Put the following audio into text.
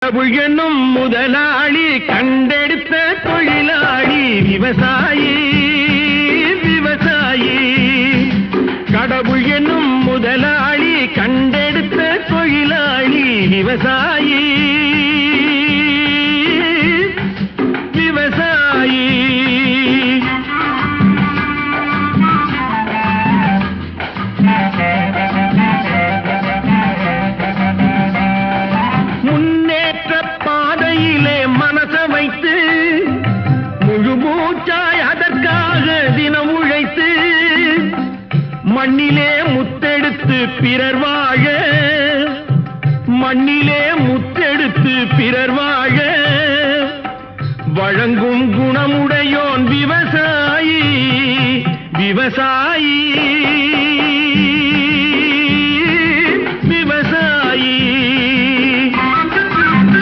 கடவுள் என்னும் முதலாளி கண்டெடுத்த தொழிலாளி விவசாயி விவசாயி. கடவுள் என்னும் முதலாளி கண்டெடுத்த தொழிலாளி விவசாயி விவசாயி. முன்னேற்ற பாதையிலே மனச வைத்து முழு மூச்சாய் அதற்காக தினம் உழைத்து மண்ணிலே முத்தெடுத்து பிறர் வாழ மண்ணிலே முத்தெடுத்து பிறர் வாழ வழங்கும்